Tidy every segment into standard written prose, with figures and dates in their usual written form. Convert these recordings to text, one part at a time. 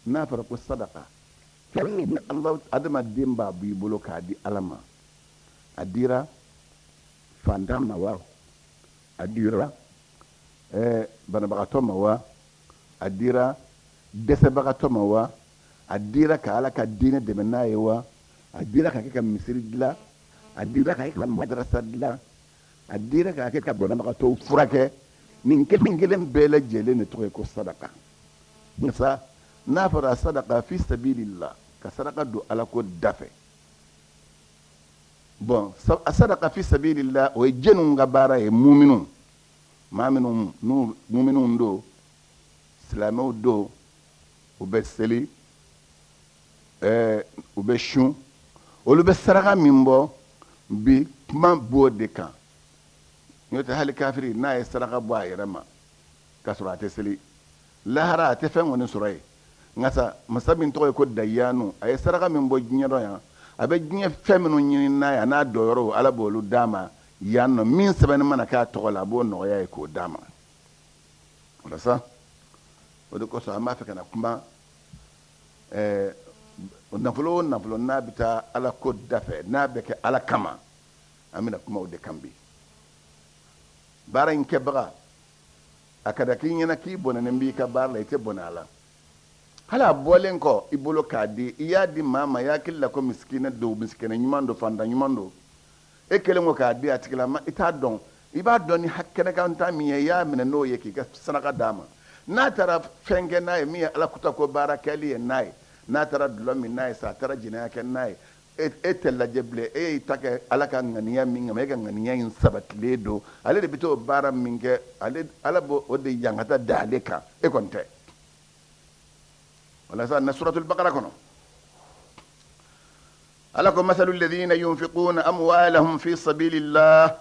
n'a fɔra ko sadaka Allah adamaden b'a b'i bolo k'a di Ala ma a dira fantan ma wa a dira banabagatɔ ma wa a dira dɛsɛbagatɔ ma wa a dira ka Ala ka diinɛ dɛmɛ n'a ye wa a dira ka kɛ ka misiri dilan a dira ka kɛ ka madrasa dilan a dira ka kɛ ka banabagatɔw furakɛ nin kelen kelen bɛɛ lajɛlen de tɔgɔ ye ko sadaka nsa n'a fɔra sadaka fi sabilillah ka sadaka don Ala ko da fɛ bon a sadaka fi sabilillah o ye jɛnniw ka baara ye muminun maa minnu n'u muminun don silamɛw don u bɛ seli u bɛ sun olu bɛ saraka min bɔ bi kuma b'o de kan n'o tɛ hali kafiri n'a ye saraka bɔ a yɛrɛ ma k'a sɔrɔ a tɛ seli lahara a tɛ fɛn kɔni sɔrɔ yen nka sa masa min tɔgɔ ye ko dayanu a ye saraka min bɔ diɲɛ dɔ yan a bɛ diɲɛ fɛn minnu ɲini n'a ye a n'a dɔyɔrɔw Ala b'olu d'a ma yan nɔ min sɛbɛnni mana k'a tɔgɔ la a b'o nɔgɔya ye k'o d'a ma walasa o de kosɔn an b'a fɛ ka na kuma nafolo o nafolo n'a bɛ taa Ala ko da fɛ n'a bɛ kɛ Ala kama an bɛna kuma o de kan bi baara in kɛbaga a ka da k'i ɲɛna k'i bɔnɛnen b'i ka baara la i tɛ bɔnɛ a la hali a bɔlen kɔ i bolo k'a di i y'a di maa ma i hakili la ko misikina don misikina ɲuman don fantan ɲuman don e kɛlen ko k'a di a tigi la i t'a dɔn i b'a dɔn ni kɛnɛkan min ye i y'a minɛ n'o ye k'i ka saraka d'a ma n'a taara fɛn kɛ n'a ye min ye Ala kuta ko baara kɛli ye n'a ye n'a taara dulɔ min n'a ye sa a taara jɛnɛya kɛ n'a ye e tɛ lajɛ bilen e y'i ta kɛ Ala ka ŋaniya min kama e ka ŋaniya in sabatilen don ale de bɛ t'o baara min kɛ Ala b'o o de yankata da ale kan e kɔni tɛ walasa na suratul baqara kɔnɔ Ala ko masalul ladhina yunfiquna amwalahum fi sabilillah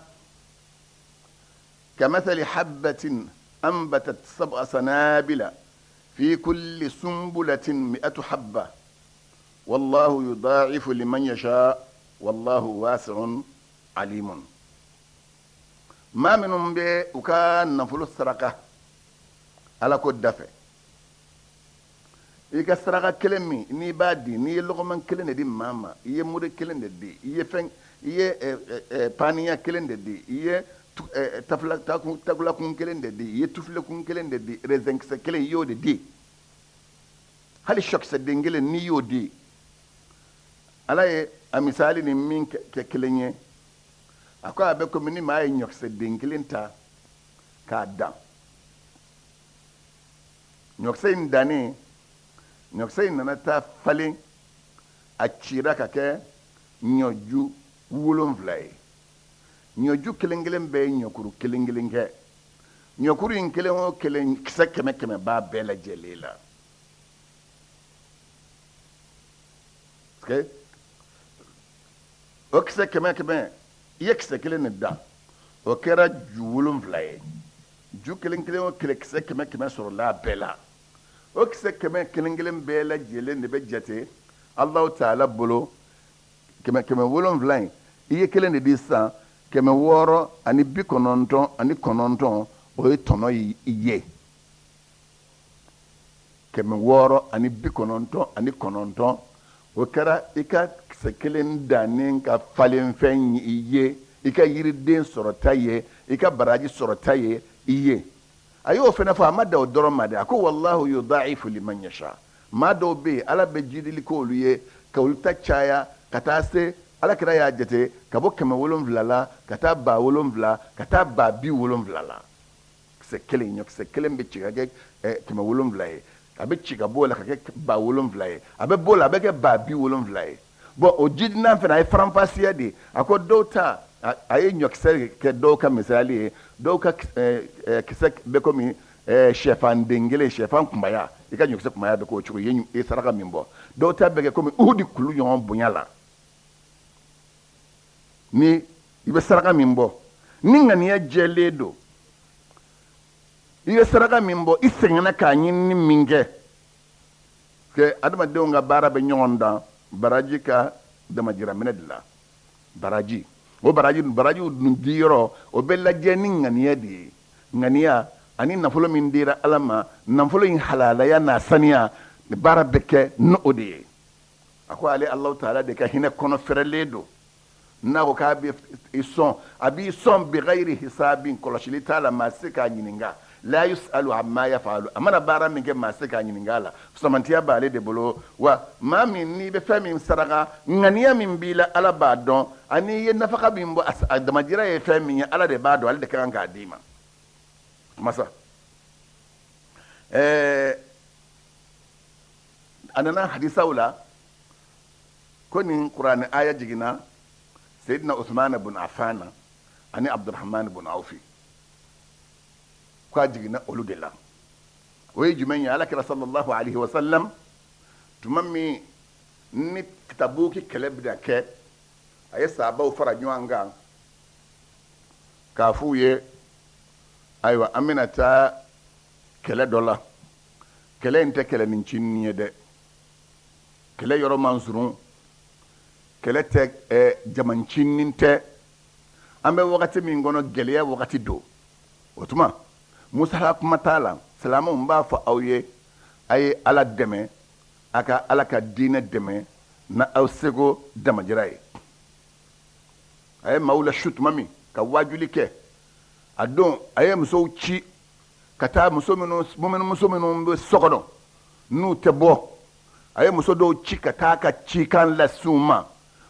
kamathali habbatin anbatat sab'a sanabila في كل سنبلة 100 حبة والله يضاعف لمن يشاء والله واسع عليم ما منهم به وكان نفل السرقة على كل دفع إيكا السرقة كلمي ني بادي ني لغمان كلمة دي ماما إيه مودي كلمة دي إيه فن إيه بانيا كلمة دي إيه takula kun kelen de di ye tufle kun kelen de di rezenkisɛ kelen y'o de di hali shɔkisɛ den kelen n'i y'o di Ala ye a misali ni min kɛ kelen ye a ko a bɛ komi ni maa ye ɲɔkisɛ den kelen ta k'a dan ɲɔkisɛ in dannen ɲɔkisɛ in nana taa falen a cira ka kɛ ɲɔju 7 ye ɲɔju kelen kelen bɛɛ ye ɲɔkuru kelen kelen kɛ ɲɔkuru in kelen o kelen kisɛ 100 b'a bɛɛ lajɛlen la o kisɛ 100 i ye kisɛ kelen de dan o kɛra ju 7 ye ju kelen kelen o kelen kisɛ 100 sɔrɔla a bɛɛ la o kisɛ 100 kelen kelen bɛɛ lajɛlen de bɛ jate Allahu Taala bolo 7 in i ye kelen de di sisan 699 o ye tɔnɔ i ye 699 o kɛra i ka kisɛ kelen dannen ka falen fɛn i ye i ka yiriden sɔrɔta ye i ka baraji sɔrɔta ye i ye a y'o fana fɔ a ma da o dɔrɔn ma de a ko wallahu yudha'ifu liman yasha maa dɔw bɛ yen Ala bɛ jidili k'olu ye ka olu ta caya ka taa se Alakira y'a jate ka bɔ 700 la ka taa 7,000 ka taa 20,000 la kisɛ kelen ɲɔkisɛ kelen bɛ ci ka kɛ 700 ye a bɛ ci ka bɔ o la ka kɛ 20,000 ye a bɛ bɔ o la a bɛ kɛ 20,000 ye bon o jidinan fana a ye faranfasiya de a ko dɔw ta a ye ɲɔkisɛ kɛ dɔw ka misali ye dɔw ka kisɛ bɛ komi sɛfan den kelen sɛfan kunbaya i ka ɲɔkisɛ kunbaya bɛ k'o cogo ye saraka min bɔ dɔw ta bɛ kɛ komi Uhudi kulu ɲɔgɔn bonya la ni i bɛ saraka min bɔ ni ŋaniya jɛlen don i bɛ saraka min bɔ i sɛgɛnna k'a ɲini min kɛ adamadenw ka baara bɛ ɲɔgɔn dan baraji ka damajiraminɛ de la baraji o barajiw dun di yɔrɔ o bɛ lajɛ ni ŋaniya de ye ŋaniya ani nafolo min dira Ala ma nafolo in halalaya n'a saniya baara bɛ kɛ n'o de ye a ko ale Alahu taala de ka hinɛ kɔnɔ fɛrɛlen don n'a ko k'a bɛ i sɔn a b'i sɔn bi ghairi hisabin kɔlɔsili t'a la maa se k'a ɲininka la yusalu amma yafalu a mana baara min kɛ maa se k'a ɲininka a la samantiya b'ale de bolo wa maa min n'i bɛ fɛn min saraka ŋaniya min b'i la ala b'a dɔn ani i ye nafaka min bɔ a damajira ye fɛn min ye ala de b'a dɔn ale de ka kan k'a d'i ma masa a nana hadisaw la ko nin kuranɛ aya jiginna Sayyidina Uthman ibn Affan ani Abdurrahman ibn Awfi ko a jiginna olu de la o ye jumɛn ye alakira sallallahu alaihi wa sallam tuma min ni Tabuki kɛlɛ bɛna kɛ a ye sahabaw fara ɲɔgɔn kan k'a f'u ye ayiwa an bɛna taa kɛlɛ dɔ la kɛlɛ in tɛ kɛlɛ ni cinin ye dɛ kɛlɛ yɔrɔ man surun kɛlɛ tɛ jamancinin tɛ an bɛ wagati min kɔnɔ gɛlɛya wagati don o tuma musa ka kuma t'a la silamɛw b'a fɔ aw ye a ye ala dɛmɛ a ka ala ka diinɛ dɛmɛ na aw seko damajira ye a ye maaw la su tuma min ka waajuli kɛ a don a ye musow ci ka taa muso minnu bɛ so kɔnɔ n'u tɛ bɔ a ye muso dɔw ci ka taa ka cikan lase u ma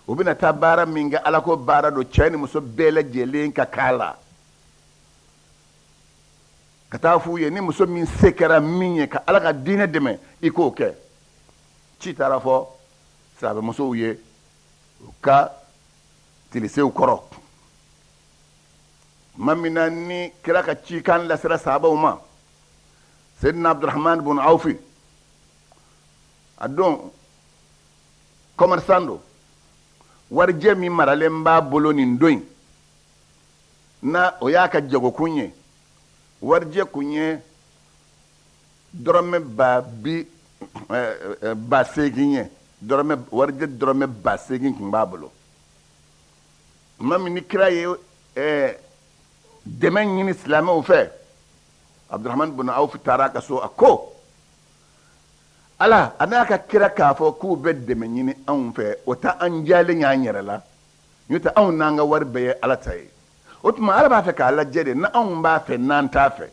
u bɛna taa baara min kɛ ala ko baara don cɛ ni muso bɛɛ lajɛlen ka k'a la ka taa f'u ye ni muso min se kɛra min ye ka ala ka diinɛ dɛmɛ i k'o kɛ ci taara fɔ sahabamusow ye u ka tilisew kɔrɔ tuma min na ni kira ka cikan lasera sahabaw ma Sayyidina Abdurrahman ibn Awfi a don commerçant don warijɛ min maralen b'a bolo nin don in na o y'a ka jagokun ye warijɛ kun ye dɔrɔmɛ ba seegin ye warijɛ dɔrɔmɛ ba seegin kun b'a bolo tuma min ni kira ye dɛmɛ ɲini silamɛw fɛ Abdurrahman ibn Awf taara a ka so a ko ala a n'a ka kira k'a fɔ k'u bɛ dɛmɛ ɲini anw fɛ o ta an jalen y'an yɛrɛ la n'o tɛ anw n'an ka wari bɛɛ ye ala ta ye o tuma ala b'a fɛ k'a lajɛ de n'anw b'a fɛ n'an t'a fɛ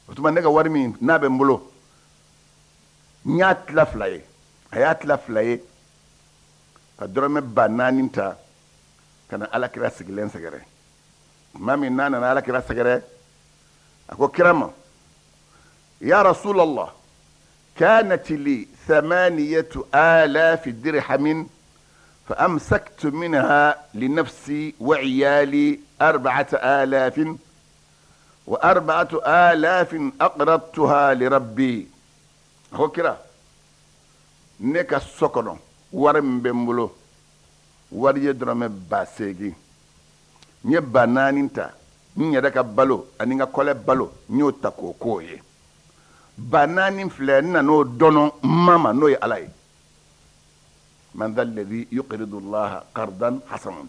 o tuma ne ka wari min n'a bɛ n bolo n y'a tila fila ye a y'a tila fila ye ka dɔrɔmɛ ba naani ta ka na alakira sigilen sɛgɛrɛ tuma min n'a nana alakira sɛgɛrɛ a ko kira ma ya rasulallah كانت لي 8,000 درهم فأمسكت منها لنفسي وعيالي 4,000 و4,000 أقرضتها لربي هو كرا نكا سكنو ورم بمبلو وريدرم باسيجي نيبا نانينتا نيدك بالو أنينغا كولي بالو نيو تاكو كوي ba naani filɛ n nan'o dɔnɔ mama n'o ye ala ye man dha alladhi yuqridu allaha qardan hasanan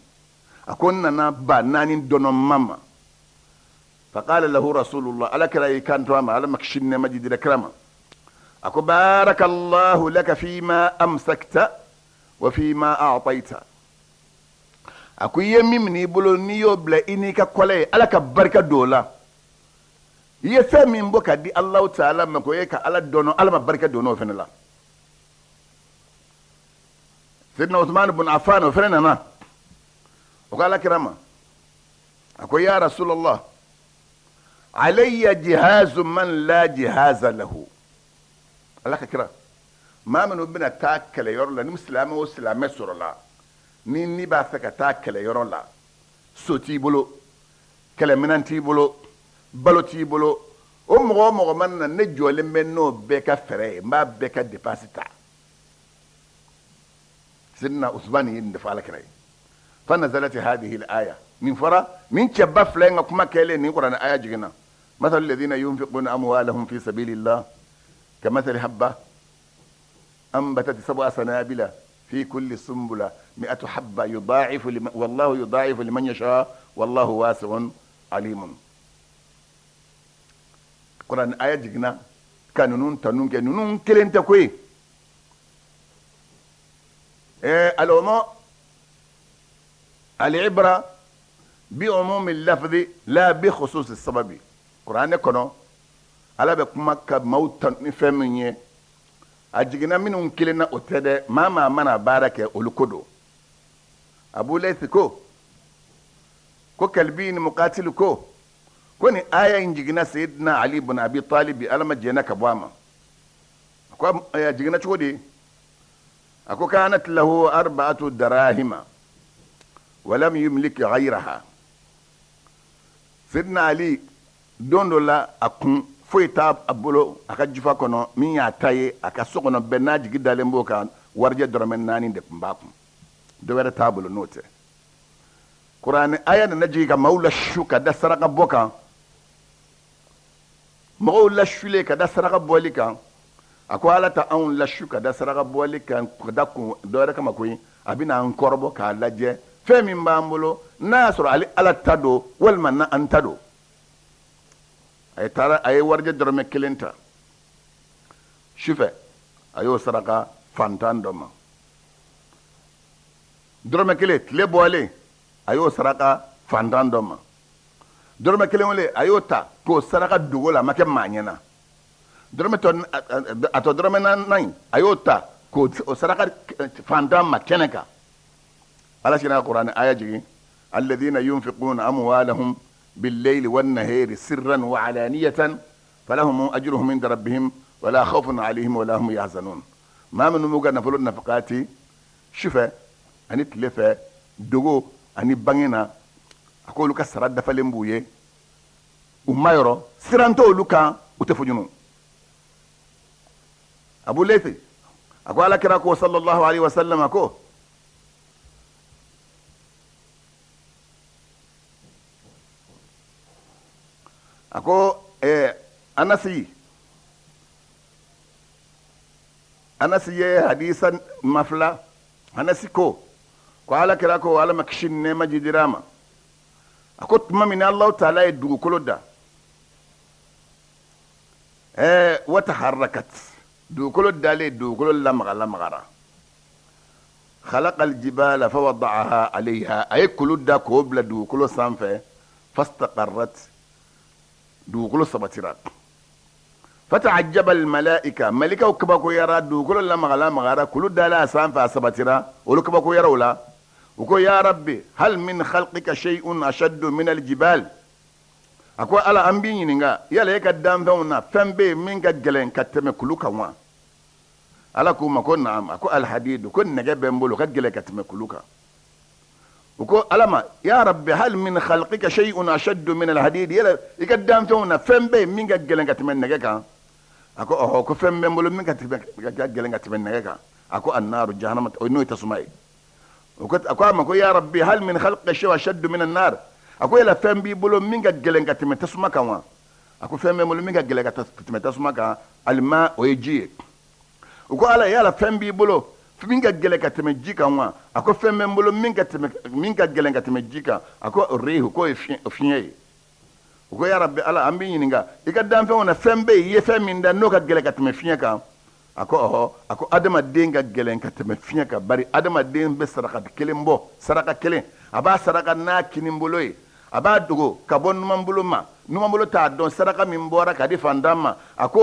a ko n nana ba naani dɔnɔ mama faqala lahu rasulullah ala kira y'i kanto a ma ala makisini nɛɛma ji dira kira ma a ko barakallahu laka fima amsakta wa fima a'tayta a ko i ye min minɛ i bolo n'i y'o bila i n'i ka kɔlɛ ye ala ka barika don o la i ye fɛn min bɔ ka di Alahu taala ma ko ye ka ala dɔnɔ ala ma barika don o fɛnɛ la Sayyidina Uthman ibn Affan o fɛnɛ nana o ko ala kira ma a ko ya rasulallah alayya jihazu man la jihaza lahu ala ka kira maa minnu bɛna taa kɛlɛyɔrɔ la ni silamɛ o silamɛ sɔrɔ la ni b'a fɛ ka taa kɛlɛyɔrɔ la so t'i bolo kɛlɛminan t'i bolo balo t'i bolo o mɔgɔ o mɔgɔ mana na ne jɔlen bɛ n'o bɛɛ ka fɛɛrɛ ye n b'a bɛɛ ka dépense ta Sayyidina Usman ye nin de fɔ alakira ye fa nazalat hadhihi al-aya min fɔra nin cɛba fila in ka kuma kɛlen nin kuranɛ aya jiginna mathalu alladhina yunfiquna amwalahum fi sabilillah kamathali habba anbatat 7 sanabila fi kulli sumbula 100 habba wallahu yudha'ifu liman yasha wallahu wasi'un alimun kuran aya jiginna ka ninnu tanu kɛ ninnu kelen tɛ koyi العبرة بعموم اللفظ لا بخصوص السبب. قرآن كنو على بكمك موتا نفهمني أجينا منهم كلنا أتدا ما منا بارك أولكودو أبو ليث كو كلبين مقاتل كوني آية إنجينا سيدنا علي بن أبي طالب ألم جينا كبواما أكو جينا شودي أكو كانت له 4 دراهم ولم يملك غيرها. سيدنا علي دون دولا أكون فويتاب أبولو أكجفا كونو مين ياتاي أكسوكونو بناج جدا لمبوكا ورجة درمن ناني دكمباكم دويرة تابلو نوتي قرآن آية نجي كمولا شوكا دا سرقا بوكا مولا شوليكا دا سرقا بوليكا أكو على تاون لا شوكا دا سرقا بوليكا داكو دويرة كما كوي أبينا أنكوربو كالاجي فمن بامبولو ناصر على تادو والمنا أنتادو ay tara ay warje dorme kelenta shufe ayo saraka fantan doma dorme kelet le boale ayo saraka fantan doma dorme kelele ayo ta ko saraka dugola make manyana dorme ton ato dorme nan ayo ta ko saraka fantan makeneka ala shina qur'an aya jigi alladhina yunfiquna amwalahum بالليل والنهار سرا وعلانية فلهم أجرهم عند ربهم ولا خوف عليهم ولا هم يحزنون. ما من موجة نفلو النفقاتي شفا أني تلفا دوغو أني بانينا أقول لك سراد دفلين بويه وما يرى سرانتو لك وتفجنون. أبو ليثي أقول لك راكو صلى الله عليه وسلم أكو anasi ye hadisan mafla anasi ko ala kira ko ala makishin ne majidirama ako tuma min Allah ta'ala ya dugu koloda wata harakat dugu koloda le dugu koloda lamagara خلق الجبال فوضعها عليها أي كلودا كوبلا دو كلو سانفه فاستقرت دو كلو سبتيرات فتعجب الملائكة ملكة وكبكو يرى دو كلو لما مغارا كلودا لا سانفه سبتيرا ولو كبكو يرى ولا وكو يا ربي هل من خلقك شيء أشد من الجبال أكو على أمبيني نينغا يلا يكدام فونا فنبي منك جلين كتم كلو كوا ala ko mako naam ako alhadid ko nege bembolo kad gele katme kuluka ko alama ya rabbi hal min khalqika shay'un ashadd min alhadid yala ikadam tawna fembe minga gele katme nege ka ako oh ko fembe mbolo minga gele katme nege ka ako annaru jahannam no tasmai ko ako mako ya rabbi hal min khalqika shay'un ashadd min annar ako yala fembi bolo minga gele katme tasmaka wa ako fembe mbolo minga gele katme tasmaka alma oyeji uko ala yala fembi bolo minga gele kateme jika wa ako femme bolo minga gele kateme jika ako rehu ko fiye uko ya rabbi ala ambi nyinga ikadam fe wona fembe ye feminda no ka gele kateme fiye ka ako adama denga gele kateme fiye ka bari adama den be saraka kelembo saraka kelen aba saraka na kinimboloi aba dogo kabon numambolo ta don saraka min bora ka di fandama ako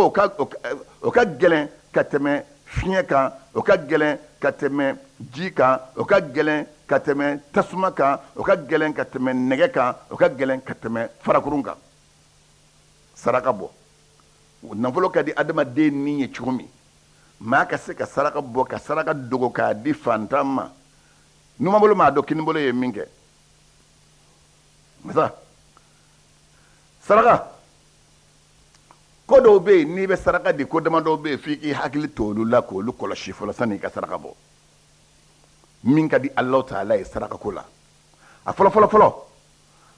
o ka gele kateme fiɲɛ kan o ka gɛlɛn ka tɛmɛ ji kan o ka gɛlɛn ka tɛmɛ tasuma kan o ka gɛlɛn ka tɛmɛ nɛgɛ kan o ka gɛlɛn ka tɛmɛ farakurun kan saraka bɔ nafolo ka di adamaden ni ye cogo min maa ka se ka saraka bɔ ka saraka dogo k'a di fantan ma numabolo maa dɔn kinibolo ye min kɛ masa saraka ko dɔw bɛ yen n'i bɛ saraka di ko dama dɔw bɛ yen f'i k'i hakili to olu la k'olu kɔlɔsi fɔlɔ sanni i ka saraka bɔ min ka di Alahu Taala ye saraka ko la a fɔlɔ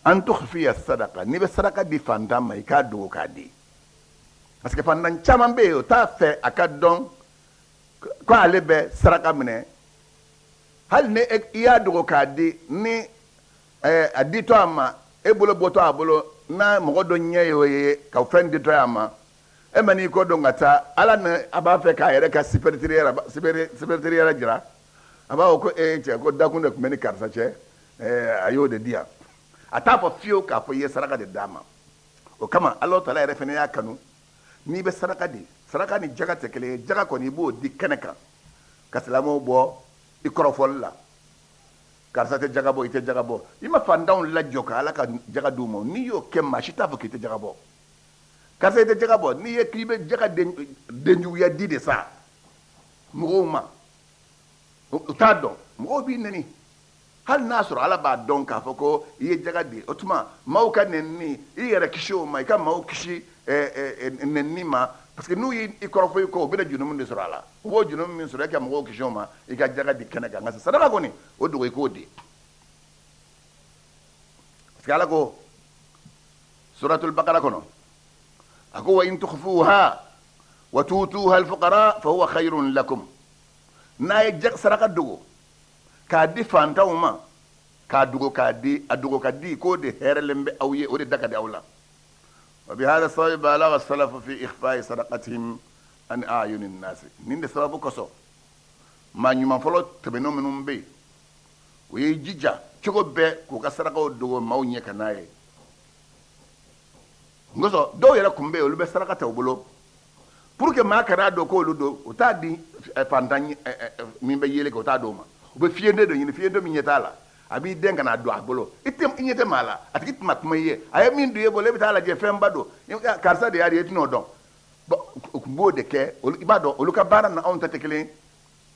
an tukhfiya sadaka n'i bɛ saraka di fantan ma i k'a dogo k'a di parce que fantan caman bɛ yen o t'a fɛ a ka dɔn ko ale bɛ saraka minɛ hali ni i y'a dogo k'a di ni a ditɔ a ma e bolo bɔtɔ a bolo n'a mɔgɔ dɔ ɲɛ y'o ye ka fɛn ditɔ a ma e ma n'i ko dɔn ka taa ala ni a b'a fɛ k'a yɛrɛ ka supérieur yɛrɛ jira aba ko cɛ ko dakun de tun bɛ ni karisa cɛ a y'o de di yan a t'a fɔ fiyewu k'a fɔ i ye saraka de d'a ma o kama Alahu Taala yɛrɛ fana y'a kanu n'i bɛ saraka di saraka ni jaga tɛ kelen ye jaga kɔni i b'o di kɛnɛ kan ka silamɛw bɔ i kɔrɔfɔli la karisa tɛ jaga bɔ i tɛ jaga bɔ i ma fantanw lajɔ ka Ala ka jaga d'u ma n'i y'o kɛ maa si t'a fɔ k'i tɛ jaga bɔ karisa i tɛ jaga bɔ n'i ye k'i bɛ jaga denjuguya di de sa mɔgɔw ma u t'a dɔn mɔgɔw b'i nɛni hali n'a sɔrɔ Ala b'a dɔn k'a fɔ ko i ye jaga di o tuma maaw ka nɛnini i yɛrɛ kisi o ma i ka maaw kisi nɛnini ma parce que n'u y'i kɔrɔfɔ i kɔ u bɛna junumu de sɔrɔ a la u b'o junumu min sɔrɔ i ka mɔgɔw kisi o ma i ka jaga di kɛnɛ kan nka sadaka kɔni o dogo i k'o di parce que Ala ko suratul Baqara kɔnɔ a ko wa in tukhfuha wa tu'tuha al-fuqara fa huwa khayrun lakum n'a ye saraka dogo k'a di fantanw ma k'a dogo k'a di a dogo ka di k'o de hɛrɛlen bɛ aw ye o de da ka di aw la wa bihadha sababi balagha as-salafu fi ikhfa'i sadaqatihim an a'yuni an-nas nin de sababu kosɔn maa ɲuman fɔlɔ tɛmɛnenw minnu bɛ yen u ye jija cogo bɛɛ k'u ka sarakaw dogo maaw ɲɛ ka n'a ye n kosɔn dɔw yɛrɛ tun bɛ yen olu bɛ saraka ta u bolo pour que maa kana dɔn k'olu don u t'a di fantan min bɛ yeli kɛ u t'a d'o ma u bɛ fiyɛnden dɔ ɲini fiyɛnden min ɲɛ t'a la a b'i den ka n'a don a bolo i ɲɛ tɛ maa la a tigi tɛna kuma i ye a ye min don i bolo e bɛ taa lajɛ fɛnba don karisa de y'a di e tɛn'o dɔn u tun b'o de kɛ i b'a dɔn olu ka baara na anw ta tɛ kelen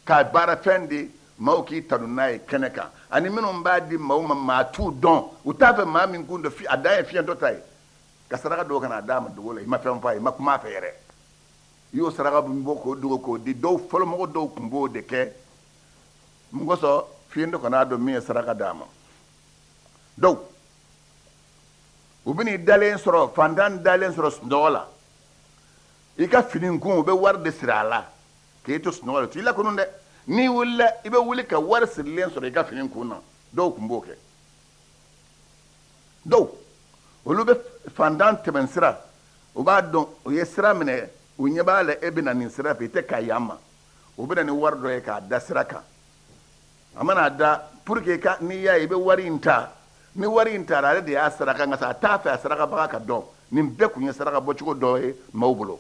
k'a baara fɛn di maaw k'i tanu n'a ye kɛnɛ kan ani minnu b'a di maaw ma maa t'u dɔn u t'a fɛ maa min kun don a dan ye fiyɛntɔ ta ye ka saraka dɔw ka n'a d'a ma dogo la i ma fɛn fɔ a ye i ma kuma a fɛ yɛrɛ i y'o saraka min bɔ k'o dogo k'o di dɔw fɔlɔmɔgɔ dɔw tun b'o de kɛ mun kosɔn fiyɛntɔ kan'a dɔn min ye saraka d'a ma dɔw u bɛ n'i dalen sɔrɔ fantan dalen sɔrɔ sunɔgɔ la i ka fini kun u bɛ wari de siri a la k'e to sunɔgɔ la o t'i lakunun dɛ n'i wulila i bɛ wuli ka wari sirilen sɔrɔ i ka fini kun na dɔw tun b'o kɛ dɔw olu bɛ fantan tɛmɛ sira u b'a dɔn u ye sira minɛ u ɲɛ b'a la e bɛ na nin sira fɛ i tɛ k'a yan ma u bɛ na ni wari dɔ ye k'a da sira kan a mana da pour que n'i y'a ye i bɛ wari in ta ni wari in taara ale de y'a saraka nka a t'a fɛ a sarakabaga ka dɔn nin bɛɛ tun ye saraka bɔcogo dɔ ye maaw bolo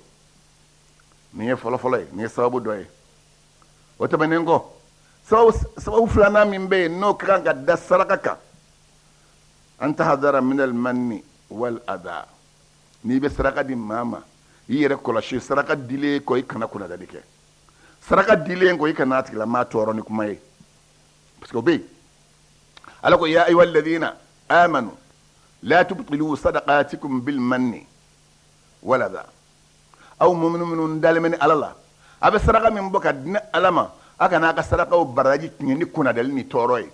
nin ye fɔlɔfɔlɔ ye nin ye sababu dɔ ye o tɛmɛnen kɔ sababu filanan min bɛ yen n'o ka kan ka da saraka kan an tahadara minal manni wal adha n'i bɛ saraka di maa ma i yɛrɛ kɔlɔsi saraka dilen kɔ i kana kunnadali kɛ saraka dilen kɔ i kana a tigilamaa tɔɔrɔ ni kuma ye parce que o bɛ yen ala ko ya ayyuhal ladhina amanu la tubtilu sadaqatikum bil manni wal adha aw mu'minu minnu dalen bɛ ni ala la a bɛ saraka min bɔ ka di ni ala ma a kana a ka sarakaw baraji tiɲɛ ni kunnadali ni tɔɔrɔ ye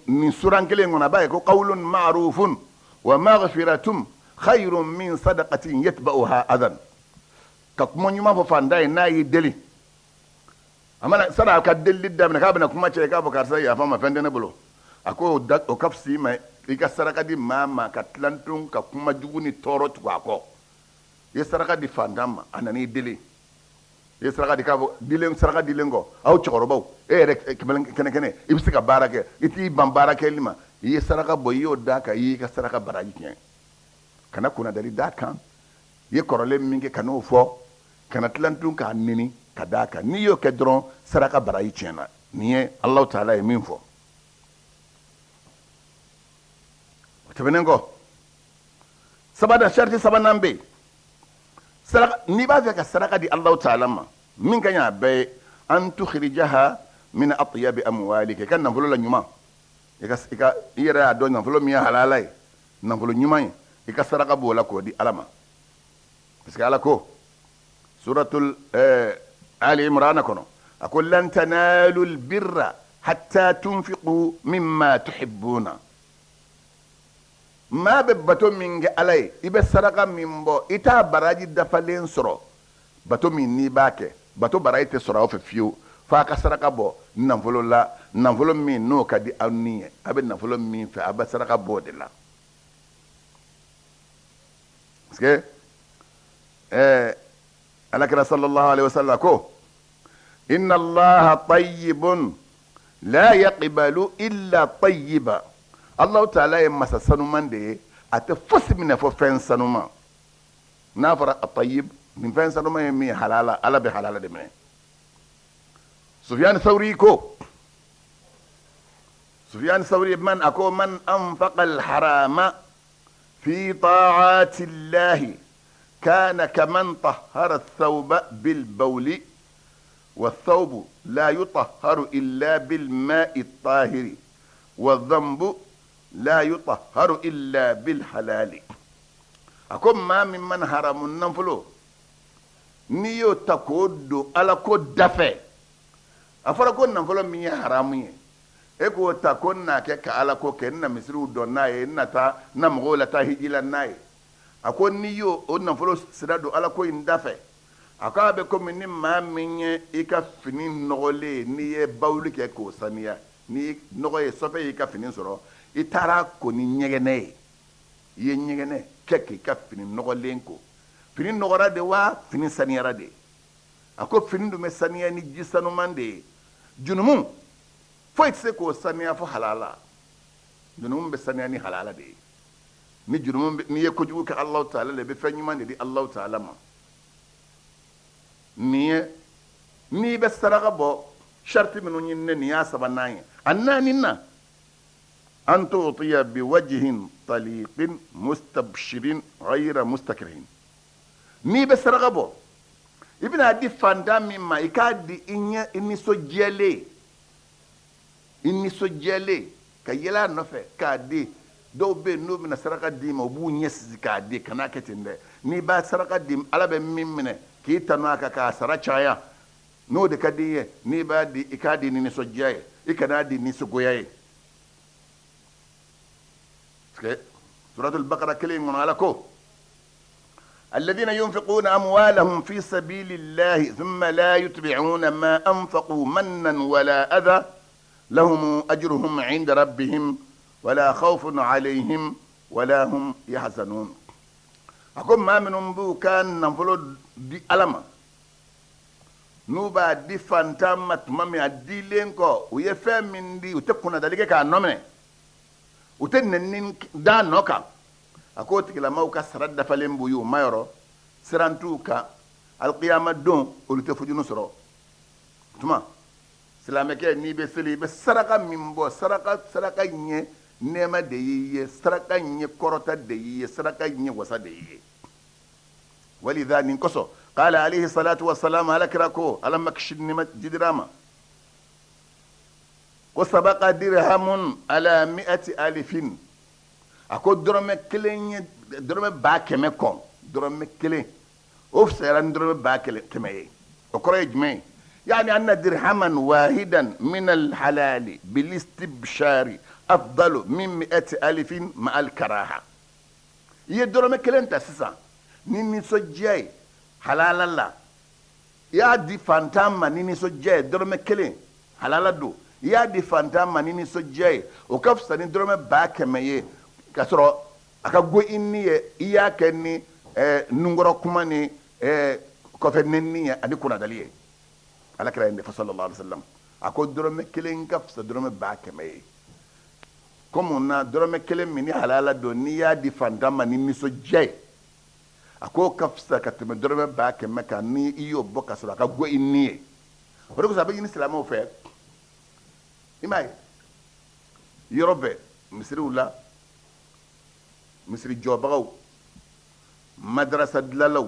nin suran kelen kɔnɔ a b'a ye ko qawlun ma'rufun wa maghfiratun khayrun min sadaqatin yatba'uha adan ka kuma ɲuman fɔ fantan ye n'a y'i deli a mana sani a ka delili daminɛ k'a bɛna kuma cɛ k'a fɔ karisa yafa ma fɛn tɛ ne bolo a ko o ka fisa i ma i ka saraka di maa ma ka tilantun ka kuma jugu ni tɔɔrɔ tugu a kɔ i ye saraka di fantan ma a nan'i deli i ye saraka di k'a fɔ saraka dilen kɔ aw cɛkɔrɔbaw e yɛrɛ kɛnɛ i bɛ se ka baara kɛ i t'i ban baara kɛli ma i ye saraka bɔ i y'o d'a kan i y'i ka saraka baraji tiɲɛ kana kunnadali d'a kan i ye kɔrɔlen min kɛ ka n'o fɔ kana tilantun k'a nɛni ka d'a kan n'i y'o kɛ dɔrɔn saraka baraji tiɲɛna nin ye Alahu Taala ye min fɔ o tɛmɛnen kɔ sariti sabanan bɛ yen n'i b'a fɛ ka saraka di Alahu Taala ma min ka ɲi a bɛɛ ye an tukhrijaha min atyabi amwalika i ka nafolo la ɲuman i yɛrɛ y'a dɔn nafolo min ye halala ye nafolo ɲuman ye i ka saraka b'o la k'o di Ala ma parce que Ala ko suratul Ali Imran kɔnɔ a ko lan tanalul birra hatta tunfiqu mimma tuhibbuna maa bɛ bato min kɛ Ala ye i bɛ saraka min bɔ i t'a baraji dafalen sɔrɔ bato min n'i b'a kɛ bato baraji tɛ sɔrɔ aw fɛ fiyewu f'a ka saraka bɔ nafolo la nafolo min n'o ka di aw ni ye a bɛ nafolo min fɛ a bɛ saraka bɔ o de la parce que alakira sallallahu alaihi wasallam ko inna allaha tayyibun la yaqbalu illa tayyiba. Allah ta'ala ye masa sanuman de ye a tɛ fosi minɛ fo fɛn sanuma. n'a fɔra a tayyib nin fɛn sanuma ye min ye halala ala bɛ halala de minɛ. Sufyan Thawri ko Sufyan Thawri man ako man anfaqa al-harama fi ta'ati llahi kana kaman tahhara ath-thawba bil bawli والثوب لا يطهر إلا بالماء الطاهر والذنب لا يطهر إلا بالحلال. أكون ما من حرام النفلو نيو تكود على كود دفع أفرقون نفلو مي حرامي إكو تكون ناكك على كوكنا مسرو دوناي نتا نمغولة هجيلا ناي أكون نيو نفلو سرادو على كوين دفع akabe komi ni maa min ye i ka fini nɔgɔlen n'i ye bawuli kɛ k'o saniya ni nɔgɔ ye sɔfɛ y'i ka fini sɔrɔ i taara ko ni ɲɛgɛnɛ ye i ye ɲɛgɛnɛ kɛ k'i ka fini nɔgɔlen ko fini nɔgɔra de wa fini saniyara de a ko fini dun bɛ saniya ni ji sanuman de ye junumu foyi tɛ se k'o saniya fo halala junumu bɛ saniya ni halala de ye ni junumu n'i ye kojugu kɛ Alahu Taala la i bɛ fɛn ɲuman de di Alahu Taala ma. Ni bɛ saraka bɔ sharti minnu ɲininen nin y'a sabanan ye a naaninan an tu'tiya biwajhin taliqin mustabshirin ghayra mustakrihin. N'i bɛ saraka bɔ i bɛna di fantan min ma i k'a di i nisɔndiyalen ka yɛlɛ a nɔfɛ k'a di. Dɔw bɛ yen n'u bɛna saraka d'i ma u b'u ɲɛ sisi k'a di kana kɛ ten dɛ n'i b'a saraka di ala bɛ min minɛ k'i tanu a kan k'a sara caya n'o de ka di i ye n'i b'a di i k'a di ni nisɔndiya ye i kan'a di nisɔngoya ye. suratul baqara kelen in kɔnɔ ala ko alladhina yunfiquna amwalahum fi sabilillahi thumma la yutbi'una ma anfaqu mannan wala adha lahum ajruhum 'inda rabbihim ولا خوف عليهم ولا هم يحزنون. أقول ما منهم بو كان نفلو دي ألما نوبا دي فانتام تمامي دي لينكو ويفهم من دي وتكون ذلك كأنومي وتنين دا نوكا. أقول تكلا موكا سرد فلين بيو ما يرو سرانتوكا القيامة دون ولتفجو نصرو تما سلامك ني بسلي بسرقة من بو سرقة nye nema de ye saraka nye korota de ye saraka nye wasa de ye. ولذا ننقصه قال عليه الصلاة والسلام على كراكو على مكشن جدراما وسبق درهم على 100,000 أكو درم كلين درم باكمكم درم كلين أفسران درم باكمكم وكريج مي يعني أن درهما واحدا من الحلال بالاستبشار أفضل من 100,000 مع الكراهة. يدرم كلين تسسا نيني سجاي حلال الله يا دي فانتاما نيني سجاي درم كلين حلال دو يا دي فانتاما نيني سجاي وكفسا ندرم باكمي كسرو أكاغو إني إيا كني نغرو كماني كوفنني أدي كنا دليه على كلام صلى الله عليه وسلم أكو درم كلين كفسا درم باكمي comme on a dorome kelen mini halala do ni ya di fantama ni miso jay ako kafsa kateme dorome ba ke meka ni iyo boka sura ka go inni o ko sabe ni islam o fe imay yorobe misri wala misri jobagaw madrasa dlalaw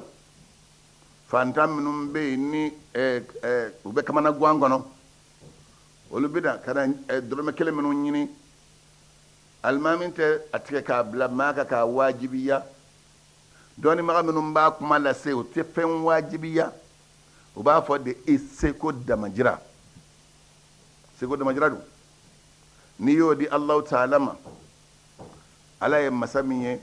fantam num be ni ube kamana gwangono wolu bida kana dorome kelen menu nyini almaminte atike ka bla maka ka wajibiya doni maga minum ba kuma la se o te fen wajibiya o ba fo de iseko damajira seko damajira du ni yodi Allah ta'ala ma ala ye masamiye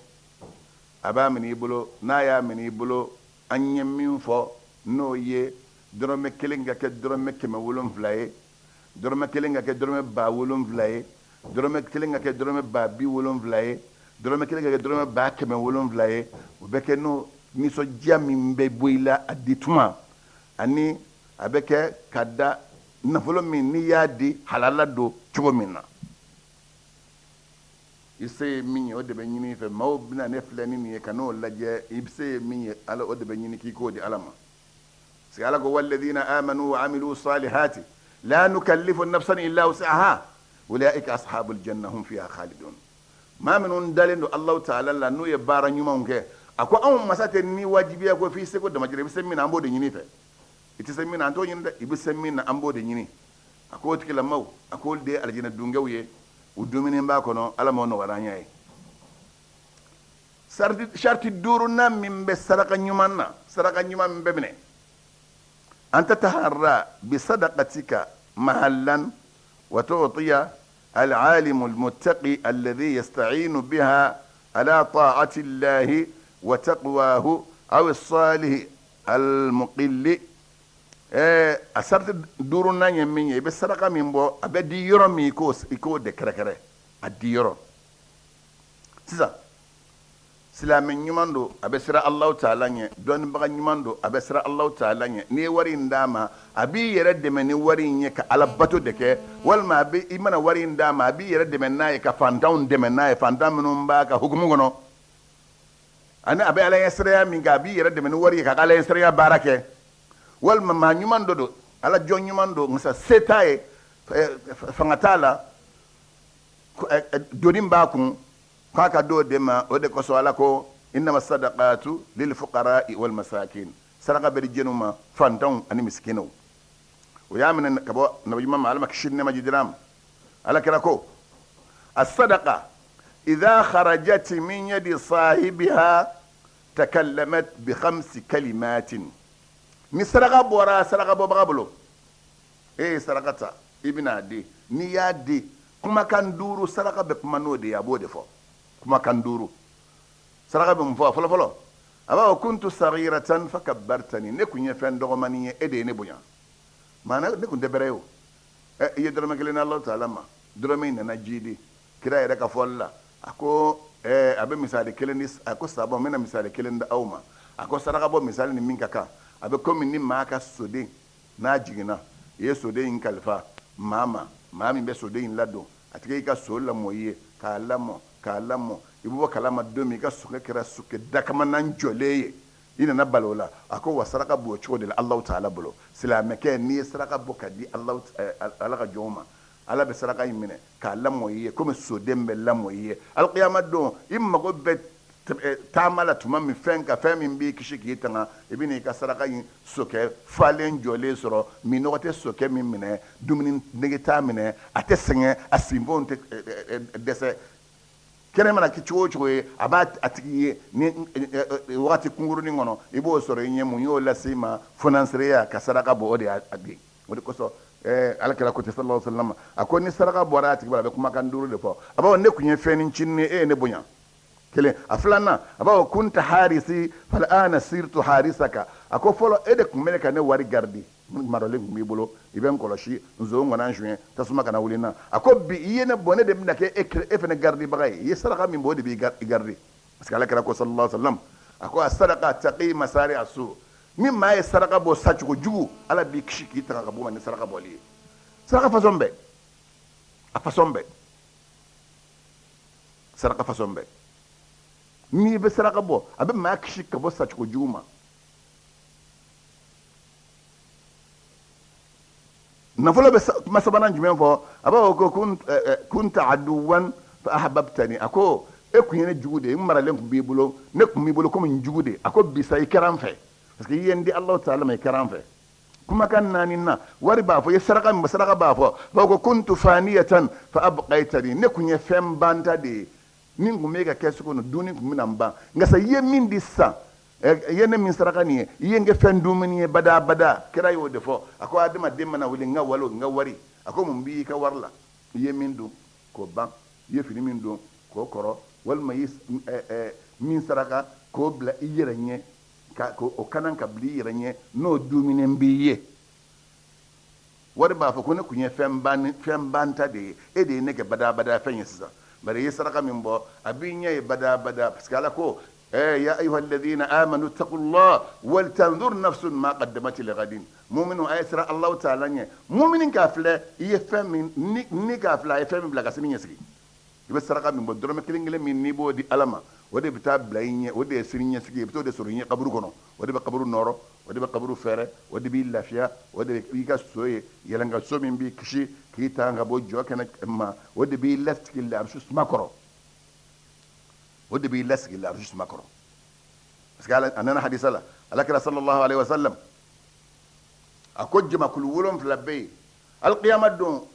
aba mini bulo na ya mini bulo anye min fo no ye dorome kelenga ke dorome keme wolon vlaye dorome kelenga ke dorome ba wolon vlaye dorome kelenga ke dorome ba bi wolon vlaye dorome kelenga ke dorome ba keme wolon vlaye o beke no ni so jami mbe boila adituma ani a bɛ kɛ ka da nafolo min n'i y'a di halala don cogo min na i se ye min ye o de bɛ ɲini fɛ maaw bɛna ne filɛ ni nin ye ka n'o lajɛ i se ye min ye ala o de bɛ ɲini k'i k'o di ala ma parce que ala ko walladina amanu wa amilu salihati la nukallifu nafsan illa wus'aha ulaika ashabul janna hum fiha khalidun maa minnu dalen don alahu taala la n'u ye baara ɲumanw kɛ a ko anw masa tɛ ni wajibiya ko f'i seko damajira i bɛ se min na an b'o de ɲini fɛ i tɛ se min na an t'o ɲini dɛ i bɛ se min na an b'o de ɲini a ko o tigilamaw a ko olu de ye alijinɛ dunkew ye u dumuni b'a kɔnɔ ala m'o nɔgɔya an ye sariti duurunan min bɛ saraka ɲuman na saraka ɲuman min bɛ minɛ an tataharra bisadaqatika mahallan wa tu'tiya العالم المتقي الذي يستعين بها على طاعة الله وتقواه أو الصالح المقل أسرت دورنا يمين بس سرقة من بو أبدي يرو ميكوس إكو دكركرة أدي يرو سيسا سلام نيماندو أبسرا الله تعالى دون بغا نيماندو أبسرا الله تعالى ني ورين داما أبي يرد من ورين يك على باتو دكه والما أبي إيمان ورين داما أبي يرد من ناي كفانتاون دمن ناي فانتام منهم باكا حكمو غنو أنا أبي على يسريا من أبي يرد من وري كعلى يسريا باركه والما ما نيماندو دو على جو نيماندو مسا ستاي فانتالا دورين باكم kaka do dema o de ko so ala ko innama sadaqatu lil fuqara'i wal masakin sadaqa beri jenuma fantan ani miskino o yamina kabo nabi mama alama kishinne majidiram ala kira ko as-sadaqa idha kharajat min yadi sahibiha takallamat bi 5 kalimatin ni sadaqa bora sadaqa bo bagablo sadaqata ibna di ni ya di kuma kan duru sadaqa be kuma no de yabo de fo kuma kan duru saraka be mfo folo folo aba kuntu saghiratan fakabbartani ne kunya fen dogo mani ede ne bunya mana ne kun debereyo ye dara magelena allah taala ma dara min na jidi kira ere ka folla ako abe misali kelenis ako sabo mena misali kelenda awma ako saraka bo misali ni minka ka abe komi ni maka sode na jigina ye sode in kalfa mami be sode in lado atike ka solla moye ka lamo kalamo ibuwa kalama domi ka suke kira suke dakama nan joleye ina na balola ako wa saraka bo chode la allah taala bolo silame ke ni saraka bo kadi allah ala ka joma ala be saraka yimine kalamo ye comme so dembe lamo ye al qiyamah do imma go be tamala tuma mi fenka femi mbi kishiki tanga ibini ka saraka yin soke falen jole soro mi note soke mi mine dumini negeta mine ate senge asimbo dese kene mana ki chocho e aba atiki ni wakati kunguru ni ngono ibo soro yenye munyo la sima financier ka sadaka bo odi agi odi ko so alakira ko sallallahu alaihi wasallam akoni sadaka bo ra atiki bala kuma kan duru de fo aba ne kunye feni chinne ne bonya kele aflana aba kunta harisi fal ana sirtu harisaka ako folo ede kumeleka ne wari gardi marole mi bolo iben koloshi nzo ngona juin tasuma kana wulina akobi yene bone de ndake efene gardi bagay ye sadaqa min bodi bi gardi parce que ala kira ko sallallahu alaihi wasallam ako sadaqa taqi masari asu mimma ye sadaqa bo sachugo jugu ala bi kishiki taka bo man sadaqa boli sadaqa fasombe afasombe sadaqa fasombe mi be sadaqa bo abe ma kishika bo sachugo juma nafolo be masabana jumɛn fɔ a b'a fɔ ko kunta aduwan fa ahbabtani a ko e kun ye ne jugu de n maralen kun b'i bolo ne kun b'i bolo komi n jugu de a ko bisa i kɛra n fɛ parce que i ye n di alahu taala ma i kɛra n fɛ kumakan naani na wari b'a fɔ i ye saraka min saraka b'a fɔ b'a ko kuntu faniyatan fa abqaitani ne kun ye fɛn banta de ye ni n kun bɛ ka kɛsu kɔnɔ dumuni kun bɛna n ban nka sa i ye min di sisan ye ne min saraka nin ye i ye n kɛ fɛn dumuni ye bada bada kira y'o de fɔ a ko adamaden mana wuli n ka walo n ka wari a ko mun b'i ka wari la i ye min don k'o ban i ye fini min don k'o kɔrɔ walima i ye min saraka k'o bila i yɛrɛ ɲɛ k'o kana ka bila i yɛrɛ ɲɛ n'o dumuni b'i ye wari b'a fɔ ko ne kun ye fɛn banta de ye e de ye ne kɛ bada bada fɛn ye sisan bari i ye saraka min bɔ a b'i ɲɛ ye bada bada parce que ala ko يا أيها الذين آمنوا اتقوا الله ولتنظر نفس ما قدمت لغد مؤمن أيسر الله تعالى مؤمن كافلا يفهم ني كافلا يفهم بلا قسمين يسري يبص رقم من بدر ما كلين من نيبو دي ألما ودي بتاب بلاين ودي سرين يسري بتو دي سرين قبرو كنو ودي بقبرو نورو ودي بقبرو فره ودي بي لافيا ودي بيكا سوي يلانغا سومين بي كشي كيتا غابو جو كنا ما ودي بي لست كل ارشوس ماكرو ودي بي لست كل ارشوس ماكرو بس قال اننا حديث الله لكن صلى الله عليه وسلم اكوج ما كل ولم في لبي القيامه دون